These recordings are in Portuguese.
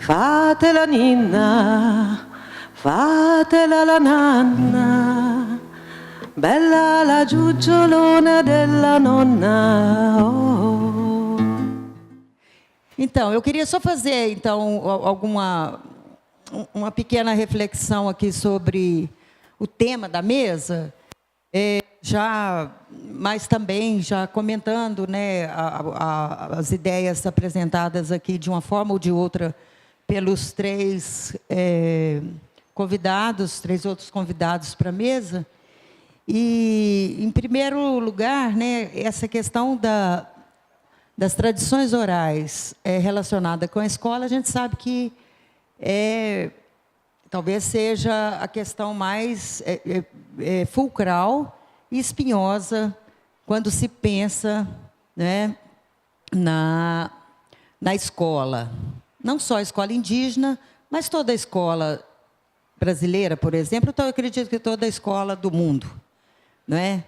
fatela ninna, fatela la nanna, bella la giugiolona della nonna. Oh. Então, eu queria só fazer uma pequena reflexão aqui sobre o tema da mesa, mas também já comentando, né, as ideias apresentadas aqui de uma forma ou de outra pelos três outros convidados para a mesa. E, em primeiro lugar, né, essa questão das tradições orais relacionada com a escola, a gente sabe que talvez seja a questão mais fulcral e espinhosa quando se pensa, né, na escola. Não só a escola indígena, mas toda a escola brasileira, por exemplo, então eu acredito que toda a escola do mundo. Não é?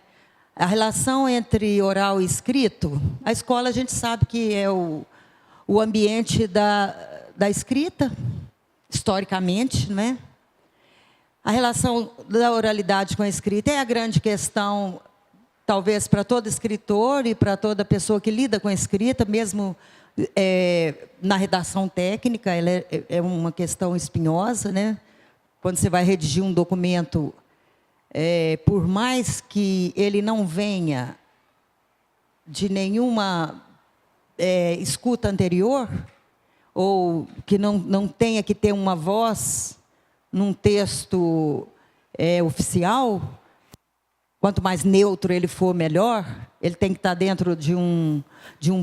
A relação entre oral e escrito, a escola a gente sabe que é o ambiente da escrita, historicamente, não é? A relação da oralidade com a escrita é a grande questão, talvez para todo escritor e para toda pessoa que lida com a escrita, mesmo na redação técnica, ela é uma questão espinhosa, né? Quando você vai redigir um documento, por mais que ele não venha de nenhuma escuta anterior, ou que não tenha que ter uma voz num texto oficial, quanto mais neutro ele for, melhor. Ele tem que estar dentro de um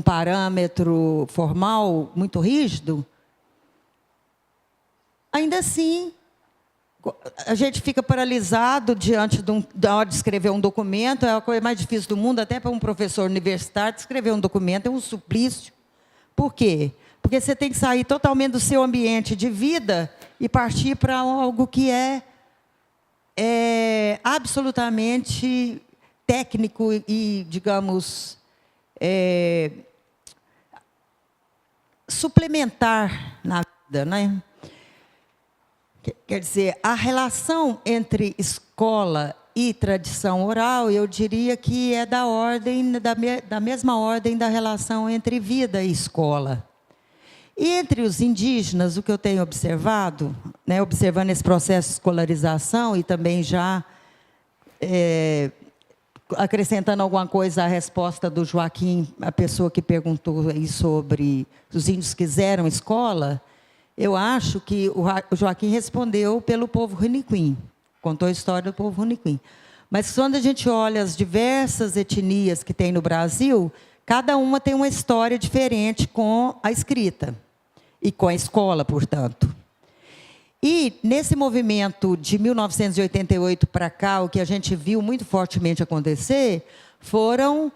parâmetro formal muito rígido. Ainda assim, a gente fica paralisado diante da hora de escrever um documento. É a coisa mais difícil do mundo, até para um professor universitário, escrever um documento é um suplício. Por quê? Porque você tem que sair totalmente do seu ambiente de vida e partir para algo que é absolutamente técnico e, digamos, suplementar na vida, né? Quer dizer, a relação entre escola e tradição oral, eu diria que é da mesma ordem da relação entre vida e escola. E entre os indígenas, o que eu tenho observado, né, observando esse processo de escolarização e também já acrescentando alguma coisa à resposta do Joaquim, a pessoa que perguntou aí sobre os índios quiseram escola, eu acho que o Joaquim respondeu pelo povo Runicuim, contou a história do povo Runicuim. Mas quando a gente olha as diversas etnias que tem no Brasil, cada uma tem uma história diferente com a escrita e com a escola, portanto. E nesse movimento de 1988 para cá, o que a gente viu muito fortemente acontecer foram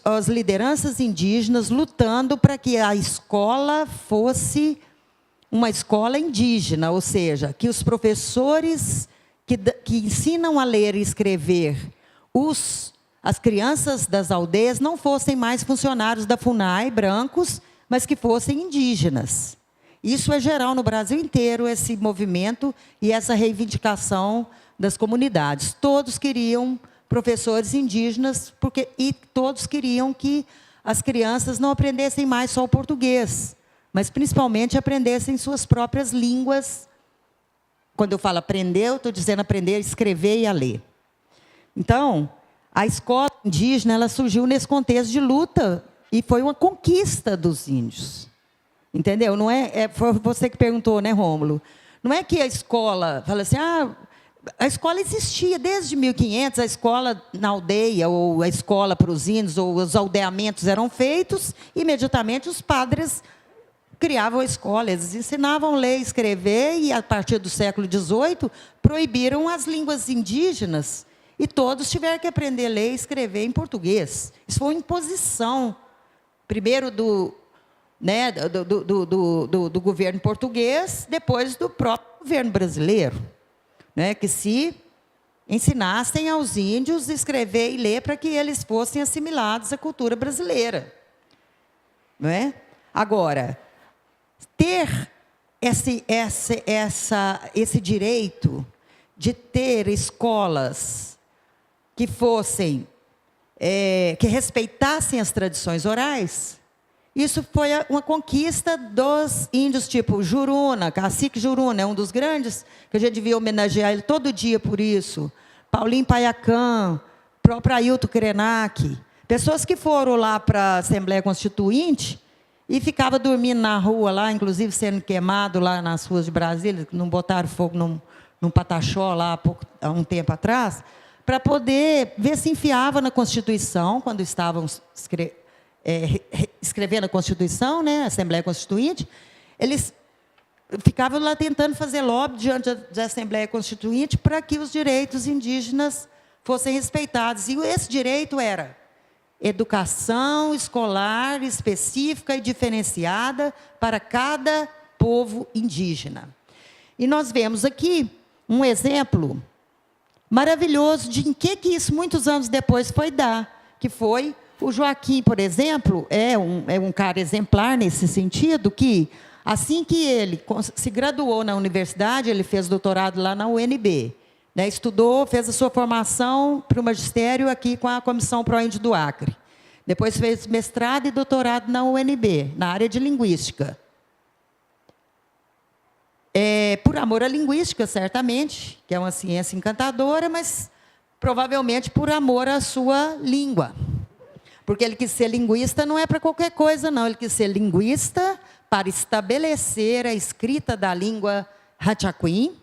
as lideranças indígenas lutando para que a escola fosse uma escola indígena, ou seja, que os professores que ensinam a ler e escrever as crianças das aldeias não fossem mais funcionários da FUNAI, brancos, mas que fossem indígenas. Isso é geral no Brasil inteiro, esse movimento e essa reivindicação das comunidades. Todos queriam professores indígenas, e todos queriam que as crianças não aprendessem mais só o português, mas principalmente aprendessem suas próprias línguas. Quando eu falo aprender, eu estou dizendo aprender a escrever e a ler. Então, a escola indígena ela surgiu nesse contexto de luta e foi uma conquista dos índios. Entendeu? Não foi você que perguntou, né, Rômulo? Não é que a escola fala assim, a escola existia desde 1500, a escola na aldeia, ou a escola para os índios, ou os aldeamentos eram feitos, imediatamente os padres criavam a escola, eles ensinavam a ler e escrever, e a partir do século XVIII, proibiram as línguas indígenas, e todos tiveram que aprender a ler e escrever em português. Isso foi uma imposição, primeiro do governo português, depois do próprio governo brasileiro, né, que se ensinassem aos índios a escrever e ler para que eles fossem assimilados à cultura brasileira. Não é? Agora, ter esse direito de ter escolas que fossem, que respeitassem as tradições orais, isso foi uma conquista dos índios, tipo Juruna, Cacique Juruna, é um dos grandes, que a gente devia homenagear ele todo dia por isso. Paulinho Paiacã, próprio Ailton Krenak, pessoas que foram lá para a Assembleia Constituinte e ficavam dormindo na rua lá, inclusive sendo queimado lá nas ruas de Brasília, não botaram fogo num pataxó lá há um tempo atrás, para poder ver se enfiava na Constituição, quando estavam escrevendo a Constituição, né, a Assembleia Constituinte, eles ficavam lá tentando fazer lobby diante da Assembleia Constituinte para que os direitos indígenas fossem respeitados. E esse direito era educação escolar específica e diferenciada para cada povo indígena. E nós vemos aqui um exemplo maravilhoso de em que isso muitos anos depois foi dar, que foi o Joaquim, por exemplo, é um cara exemplar nesse sentido, que assim que ele se graduou na universidade, ele fez doutorado lá na UNB, né, estudou, fez a sua formação para o magistério aqui com a Comissão Pro-Índio do Acre. Depois fez mestrado e doutorado na UNB, na área de linguística. Por amor à linguística, certamente, que é uma ciência encantadora, mas provavelmente por amor à sua língua. Porque ele quis ser linguista não é para qualquer coisa, não. Ele quis ser linguista para estabelecer a escrita da língua Hachaquim,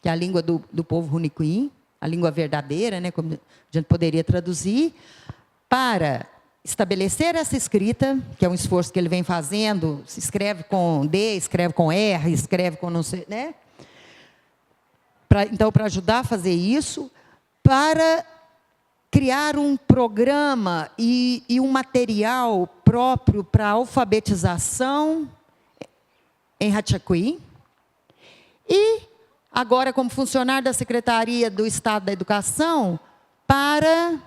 que é a língua do povo Runicuim, a língua verdadeira, né, como a gente poderia traduzir, para estabelecer essa escrita, que é um esforço que ele vem fazendo, se escreve com D, escreve com R, escreve com não sei, né? Então, para ajudar a fazer isso, para criar um programa e um material próprio para alfabetização em Hachaquim. E, agora, como funcionário da Secretaria do Estado da Educação, para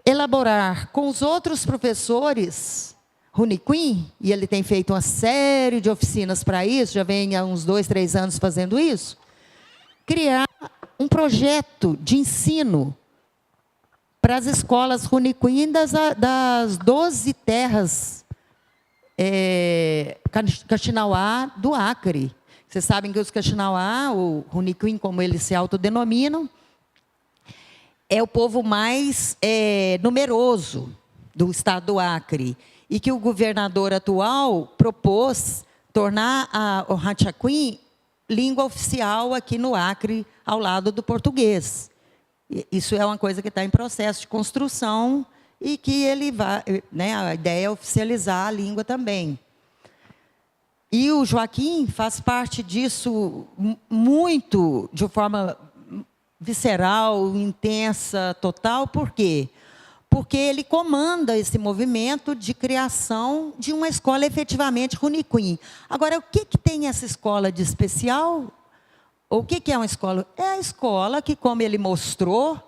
elaborar com os outros professores Runicuim, e ele tem feito uma série de oficinas para isso, já vem há uns 2, 3 anos fazendo isso, criar um projeto de ensino para as escolas Runicuim das 12 terras Kaxinawá do Acre. Vocês sabem que os Kaxinawá, o Runicuim, como eles se autodenominam, é o povo mais numeroso do estado do Acre. E que o governador atual propôs tornar o Hachaquim língua oficial aqui no Acre, ao lado do português. Isso é uma coisa que está em processo de construção e que ele vai, né, a ideia é oficializar a língua também. E o Joaquim faz parte disso muito, de forma visceral, intensa, total. Por quê? Porque ele comanda esse movimento de criação de uma escola efetivamente Runicuim. Agora, o que tem essa escola de especial? Ou o que é uma escola? É a escola que, como ele mostrou,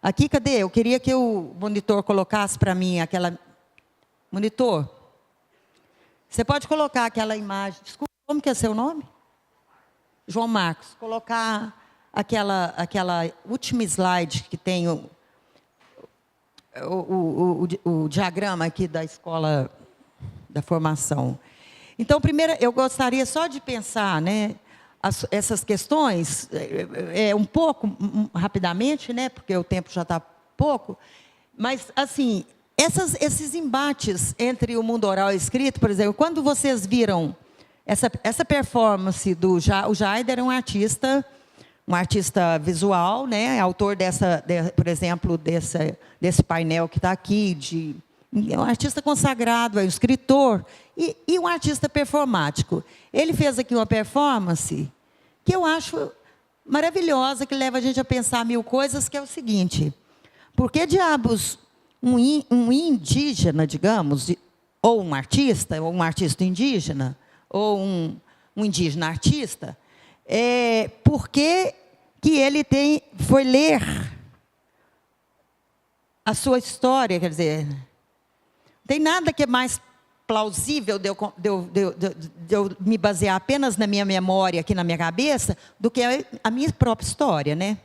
aqui, cadê? Eu queria que o monitor colocasse para mim aquela... Monitor, você pode colocar aquela imagem... Desculpa, como que é seu nome? João Marcos. Colocar aquela última slide que tem o diagrama aqui da escola da formação. Então, primeiro, eu gostaria só de pensar, né, essas questões, um pouco, rapidamente, né, porque o tempo já está pouco, mas, assim, esses embates entre o mundo oral e escrito, por exemplo, quando vocês viram essa performance do... O Jaider é um artista visual, né, autor por exemplo, desse painel que está aqui, é um artista consagrado, é um escritor e um artista performático. Ele fez aqui uma performance que eu acho maravilhosa, que leva a gente a pensar 1000 coisas, que é o seguinte: por que diabos um indígena, digamos, ou um artista indígena, ou um indígena artista, por que ele foi ler a sua história? Quer dizer, não tem nada que é mais plausível de eu me basear apenas na minha memória, aqui na minha cabeça, do que a minha própria história, né?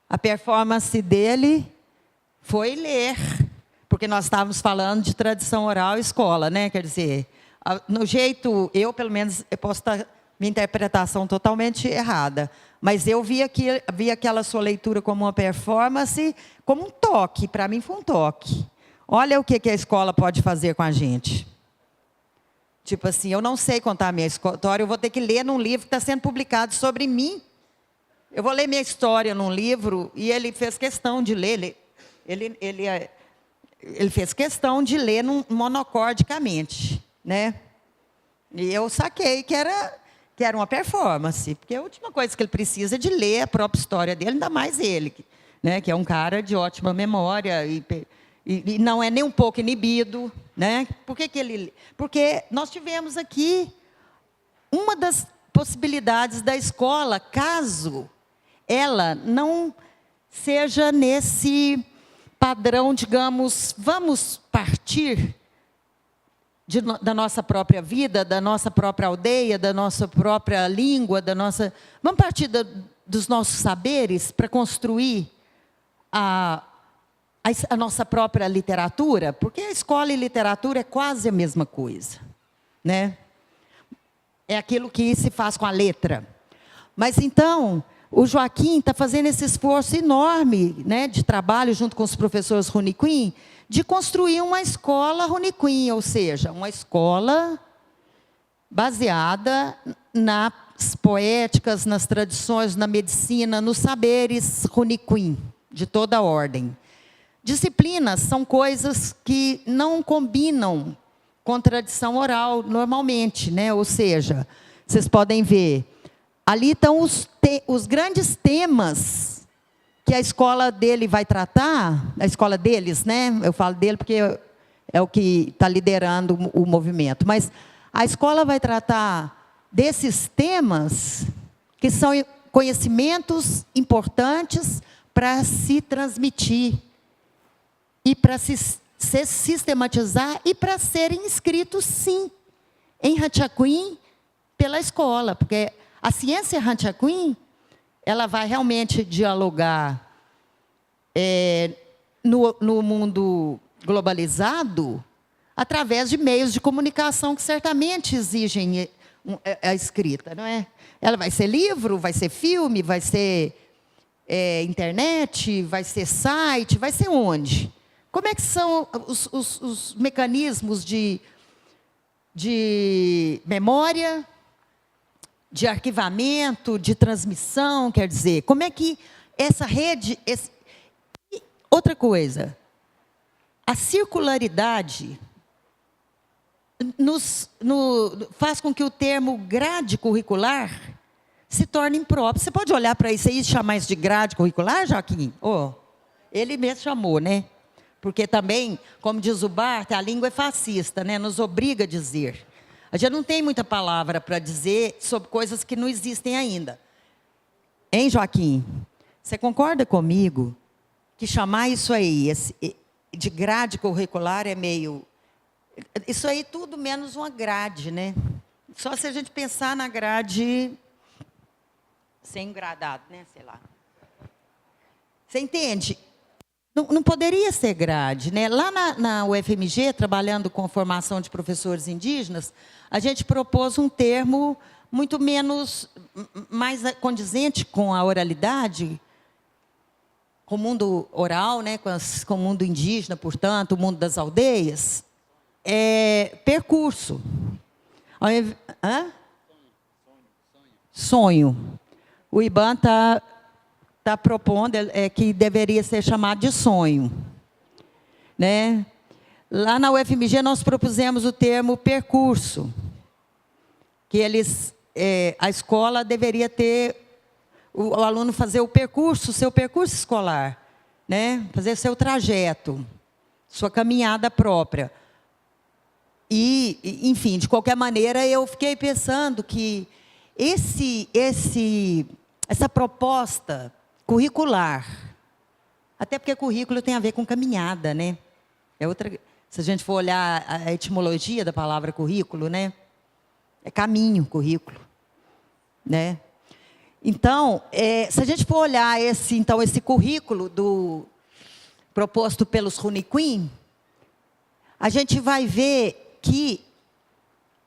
A performance dele foi ler, porque nós estávamos falando de tradição oral e escola, né? Quer dizer, no jeito, eu pelo menos, eu posso estar minha interpretação totalmente errada, mas eu vi aquela sua leitura como uma performance, como um toque, para mim foi um toque. Olha o que a escola pode fazer com a gente. Tipo assim, eu não sei contar a minha história, eu vou ter que ler num livro que está sendo publicado sobre mim. Eu vou ler minha história num livro, e ele fez questão de ler, ele fez questão de ler monocordicamente, né? E eu saquei que era uma performance, porque a última coisa que ele precisa é de ler a própria história dele, ainda mais ele, né? Que é um cara de ótima memória e não é nem um pouco inibido, né? Porque nós tivemos aqui uma das possibilidades da escola, caso ela não seja nesse padrão, digamos, vamos partir da nossa própria vida, da nossa própria aldeia, da nossa própria língua, vamos partir dos nossos saberes para construir a nossa própria literatura, porque a escola e literatura é quase a mesma coisa, né? É aquilo que se faz com a letra. Mas então, o Joaquim está fazendo esse esforço enorme, né, de trabalho junto com os professores Runiquim, de construir uma escola Runiquim, ou seja, uma escola baseada nas poéticas, nas tradições, na medicina, nos saberes Runiquim, de toda a ordem. Disciplinas são coisas que não combinam com tradição oral normalmente, né? Ou seja, vocês podem ver, ali estão os grandes temas que a escola dele vai tratar, a escola deles, né? Eu falo dele porque é o que está liderando o movimento. Mas a escola vai tratar desses temas que são conhecimentos importantes para se transmitir e para se sistematizar e para serem inscritos, sim, em Ranchacuim pela escola, porque a ciência Ranchacuim, ela vai realmente dialogar no mundo globalizado através de meios de comunicação que certamente exigem a escrita, não é? Ela vai ser livro, vai ser filme, vai ser internet, vai ser site, vai ser onde? Como é que são os mecanismos de memória, de arquivamento, de transmissão, quer dizer, como é que essa rede... Outra coisa, a circularidade faz com que o termo grade curricular se torne impróprio. Você pode olhar para isso aí e chamar isso de grade curricular, Joaquim? Ele mesmo chamou, né? Porque também, como diz o Barthes, a língua é fascista, né? Nos obriga a dizer. A gente não tem muita palavra para dizer sobre coisas que não existem ainda. Hein, Joaquim? Você concorda comigo que chamar isso aí de grade curricular é meio... Isso aí tudo menos uma grade, né? Só se a gente pensar na grade sem gradado, né? Sei lá. Você entende? Não poderia ser grade, né? Lá na UFMG, trabalhando com formação de professores indígenas, a gente propôs um termo muito mais condizente com a oralidade, com o mundo oral, né? Com o mundo indígena, portanto, o mundo das aldeias. Percurso. Sonho. O IBAN está propondo que deveria ser chamado de sonho, né? Lá na UFMG nós propusemos o termo percurso, que a escola deveria ter o aluno fazer seu percurso escolar, né? Fazer seu trajeto, sua caminhada própria. E, enfim, de qualquer maneira, eu fiquei pensando que essa proposta curricular, até porque currículo tem a ver com caminhada, né? Se a gente for olhar a etimologia da palavra currículo, né? É caminho, currículo, né? Então, se a gente for olhar esse currículo proposto pelos Rune Queen, a gente vai ver que,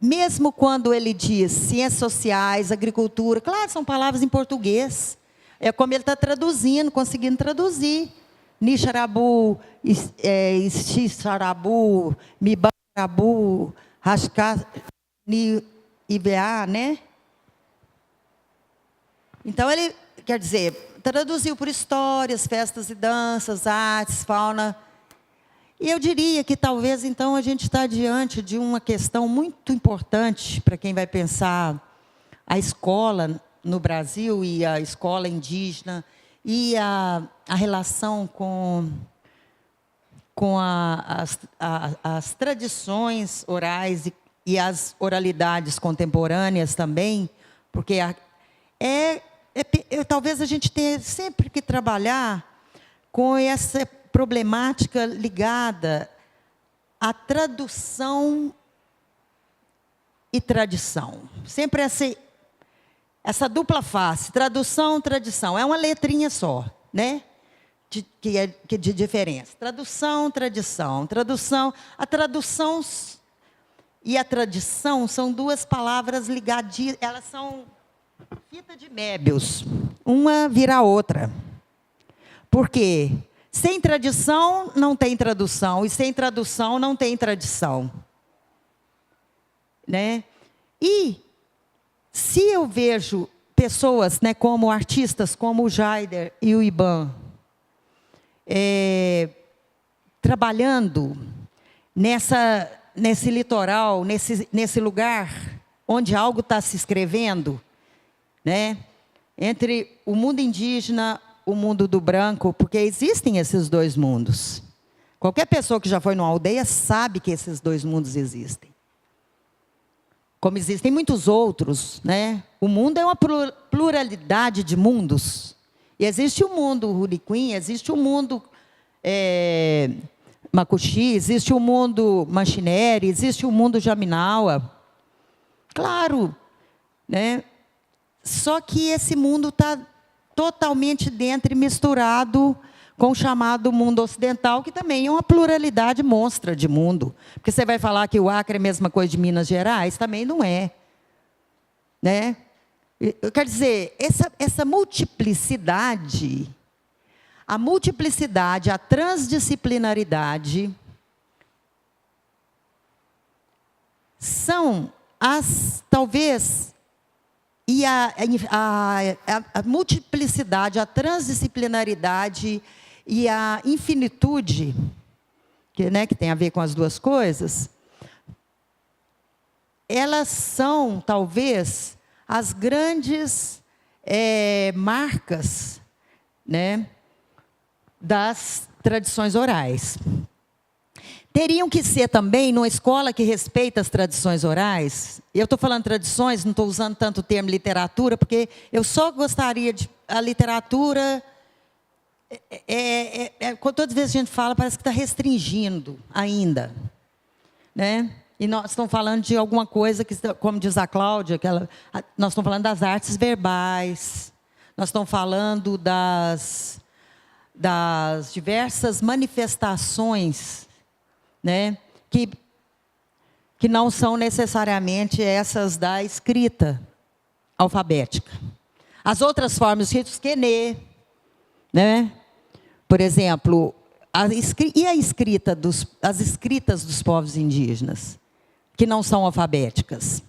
mesmo quando ele diz ciências sociais, agricultura, claro, são palavras em português, é como ele está traduzindo, conseguindo traduzir. Nixarabu, Xixarabu, Mibarabu, Rasca, Iba, né? Então, ele, quer dizer, traduziu por histórias, festas e danças, artes, fauna. E eu diria que talvez, então, a gente está diante de uma questão muito importante para quem vai pensar a escola no Brasil e a escola indígena e a relação com as tradições orais e as oralidades contemporâneas também, porque talvez a gente tenha sempre que trabalhar com essa problemática ligada à tradução e tradição. Sempre essa dupla face, tradução, tradição. É uma letrinha só, né? De diferença. Tradução, tradição. A tradução e a tradição são duas palavras ligadas, elas são fita de Möbius. Uma vira a outra. Por quê? Sem tradição, não tem tradução. E sem tradução, não tem tradição. Né? E, se eu vejo pessoas, né, como artistas, como o Jaider e o Iban, trabalhando nesse litoral, nesse lugar onde algo está se escrevendo, né, entre o mundo indígena, o mundo do branco, porque existem esses dois mundos. Qualquer pessoa que já foi numa aldeia sabe que esses dois mundos existem. Como existem muitos outros, né? O mundo é uma pluralidade de mundos. E existe o mundo Rune Queen, existe o mundo Makuxi, existe o mundo Machineri, existe o mundo Jaminawa. Claro, né? Só que esse mundo está totalmente dentro e misturado com o chamado mundo ocidental, que também é uma pluralidade monstra de mundo. Porque você vai falar que o Acre é a mesma coisa de Minas Gerais? Também não é. Né? Quer dizer, essa multiplicidade, a transdisciplinaridade, são talvez, e a multiplicidade, a transdisciplinaridade e a infinitude, que tem a ver com as duas coisas, elas são, talvez, as grandes marcas, né, das tradições orais. Teriam que ser também, numa escola que respeita as tradições orais, eu estou falando tradições, não estou usando tanto o termo literatura, porque eu só gostaria de... A literatura, quando todas as vezes a gente fala, parece que está restringindo ainda. Né? E nós estamos falando de alguma coisa, que, como diz a Cláudia, nós estamos falando das artes verbais, nós estamos falando das diversas manifestações, né, que não são necessariamente essas da escrita alfabética. As outras formas de ritos, quenê, né? Por exemplo, as escritas dos povos indígenas, que não são alfabéticas.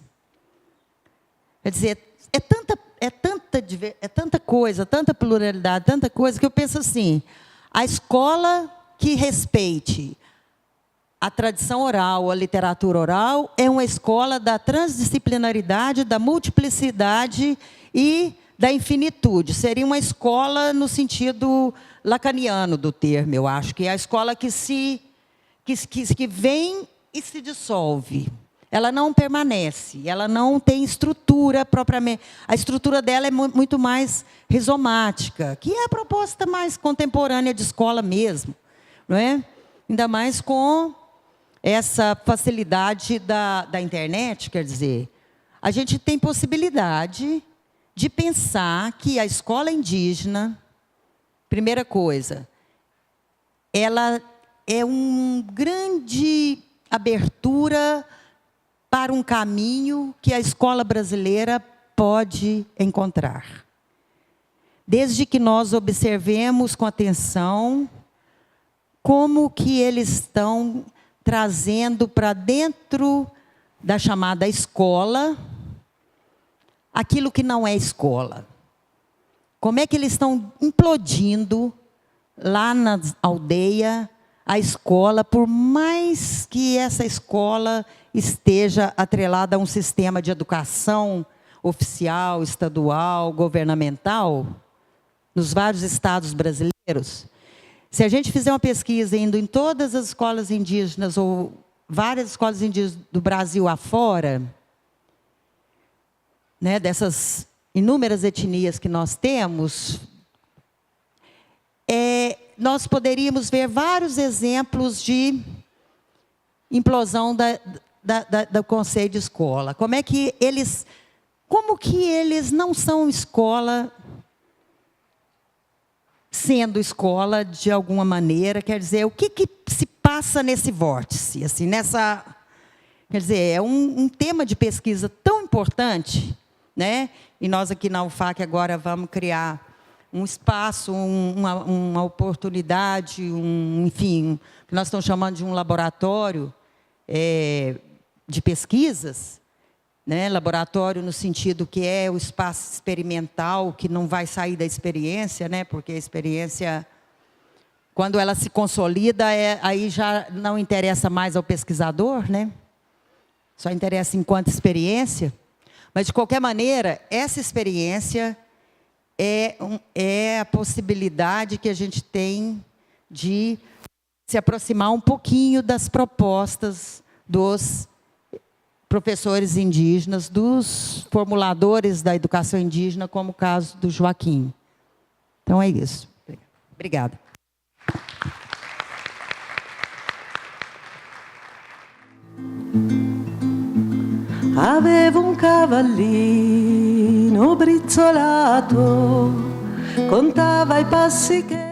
Quer dizer, é tanta coisa, tanta pluralidade, tanta coisa, que eu penso assim, a escola que respeite a tradição oral, a literatura oral, é uma escola da transdisciplinaridade, da multiplicidade e da infinitude. Seria uma escola no sentido lacaniano do termo, eu acho, que é a escola que vem e se dissolve. Ela não permanece, ela não tem estrutura propriamente. A estrutura dela é muito mais rizomática, que é a proposta mais contemporânea de escola mesmo, não é? Ainda mais com essa facilidade da internet, quer dizer, a gente tem possibilidade de pensar que a escola indígena, primeira coisa, ela é uma grande abertura para um caminho que a escola brasileira pode encontrar. Desde que nós observemos com atenção como que eles estão trazendo para dentro da chamada escola aquilo que não é escola. Como é que eles estão implodindo lá na aldeia a escola, por mais que essa escola esteja atrelada a um sistema de educação oficial, estadual, governamental, nos vários estados brasileiros. Se a gente fizer uma pesquisa indo em todas as escolas indígenas, ou várias escolas indígenas do Brasil afora, né, dessas inúmeras etnias que nós temos, nós poderíamos ver vários exemplos de implosão do conceito de escola. Como que eles não são escola, sendo escola de alguma maneira, quer dizer, o que se passa nesse vórtice, assim, quer dizer, é um tema de pesquisa tão importante, né? E nós aqui na UFAC agora vamos criar um espaço, uma oportunidade, enfim, que nós estamos chamando de um laboratório de pesquisas, né? Laboratório no sentido que é o espaço experimental, que não vai sair da experiência, né? Porque a experiência, quando ela se consolida, aí já não interessa mais ao pesquisador, né? Só interessa enquanto experiência. Mas, de qualquer maneira, essa experiência é a possibilidade que a gente tem de se aproximar um pouquinho das propostas dos professores indígenas, dos formuladores da educação indígena, como o caso do Joaquim. Então, é isso. Obrigada. Avevo un cavallino brizzolato, contava i passi che